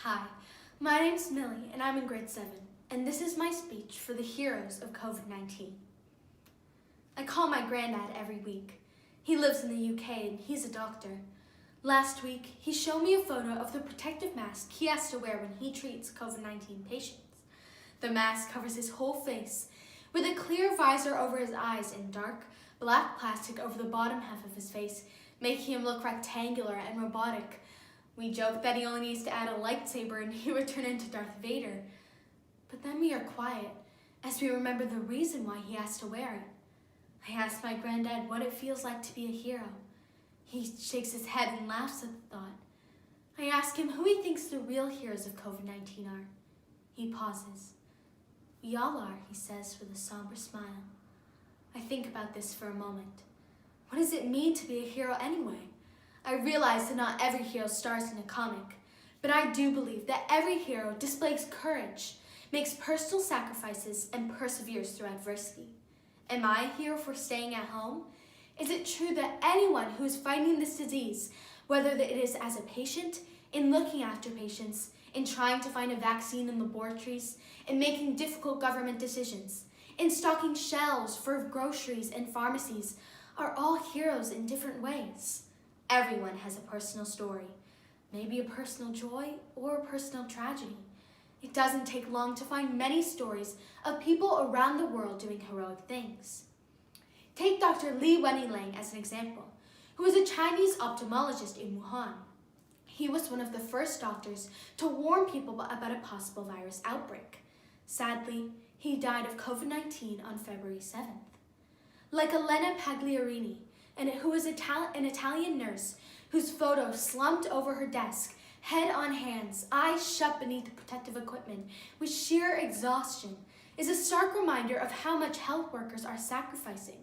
Hi, my name's Millie and I'm in grade 7, and this is my speech for the heroes of COVID-19. I call my granddad every week. He lives in the UK and he's a doctor. Last week, he showed me a photo of the protective mask he has to wear when he treats COVID-19 patients. The mask covers his whole face, with a clear visor over his eyes and dark, black plastic over the bottom half of his face, making him look rectangular and robotic. We joke that he only needs to add a lightsaber and he would turn into Darth Vader. But then we are quiet as we remember the reason why he has to wear it. I asked my granddad what it feels like to be a hero. He shakes his head and laughs at the thought. I ask him who he thinks the real heroes of COVID-19 are. He pauses. We all are, he says with a somber smile. I think about this for a moment. What does it mean to be a hero anyway? I realize that not every hero stars in a comic, but I do believe that every hero displays courage, makes personal sacrifices, and perseveres through adversity. Am I a hero for staying at home? Is it true that anyone who is fighting this disease, whether it is as a patient, in looking after patients, in trying to find a vaccine in laboratories, in making difficult government decisions, in stocking shelves for groceries and pharmacies, are all heroes in different ways? Everyone has a personal story, maybe a personal joy or a personal tragedy. It doesn't take long to find many stories of people around the world doing heroic things. Take Dr. Li Wenliang as an example, who was a Chinese ophthalmologist in Wuhan. He was one of the first doctors to warn people about a possible virus outbreak. Sadly, he died of COVID-19 on February 7th. Like Elena Pagliarini, who was an Italian nurse whose photo slumped over her desk, head on hands, eyes shut beneath the protective equipment, with sheer exhaustion, is a stark reminder of how much health workers are sacrificing.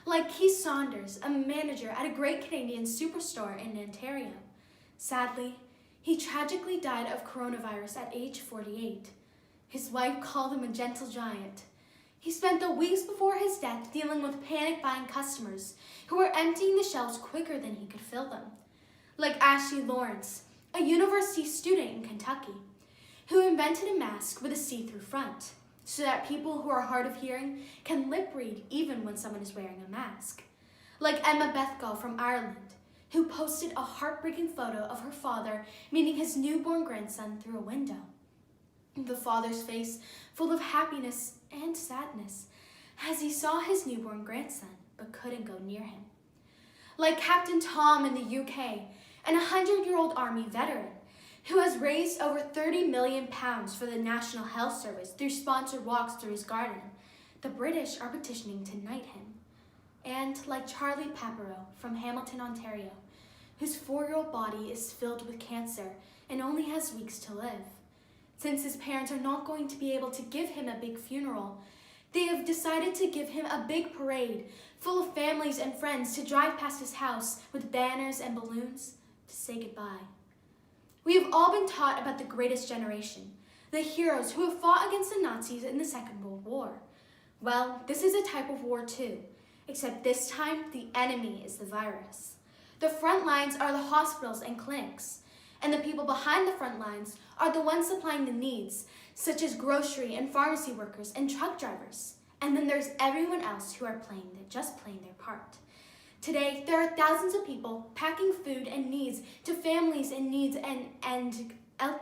Like Keith Saunders, a manager at a great Canadian superstore in Ontario. Sadly, he tragically died of coronavirus at age 48. His wife called him a gentle giant. He spent the weeks before his death dealing with panic-buying customers who were emptying the shelves quicker than he could fill them. Like Ashley Lawrence, a university student in Kentucky, who invented a mask with a see-through front so that people who are hard of hearing can lip read even when someone is wearing a mask. Like Emma Bethgall from Ireland, who posted a heartbreaking photo of her father meeting his newborn grandson through a window. The father's face full of happiness and sadness as he saw his newborn grandson but couldn't go near him. Like Captain Tom in the UK, an 100-year-old Army veteran who has raised over £30 million for the National Health Service through sponsored walks through his garden. The British are petitioning to knight him. And like Charlie Papineau from Hamilton, Ontario, whose 4-year-old body is filled with cancer and only has weeks to live. Since his parents are not going to be able to give him a big funeral, they have decided to give him a big parade full of families and friends to drive past his house with banners and balloons to say goodbye. We have all been taught about the greatest generation, the heroes who have fought against the Nazis in the Second World War. Well, this is a type of war too, except this time the enemy is the virus. The front lines are the hospitals and clinics, and the people behind the front lines are the ones supplying the needs, such as grocery and pharmacy workers and truck drivers. And then there's everyone else who are just playing their part. Today, there are thousands of people packing food and needs to families in need and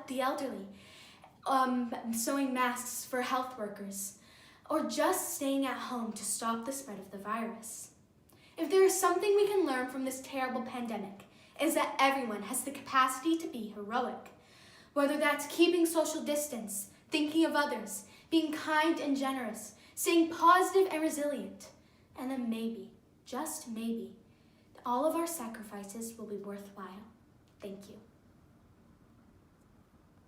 the elderly, sewing masks for health workers, or just staying at home to stop the spread of the virus. If there is something we can learn from this terrible pandemic, is that everyone has the capacity to be heroic. Whether that's keeping social distance, thinking of others, being kind and generous, staying positive and resilient, and then maybe, just maybe, all of our sacrifices will be worthwhile. Thank you.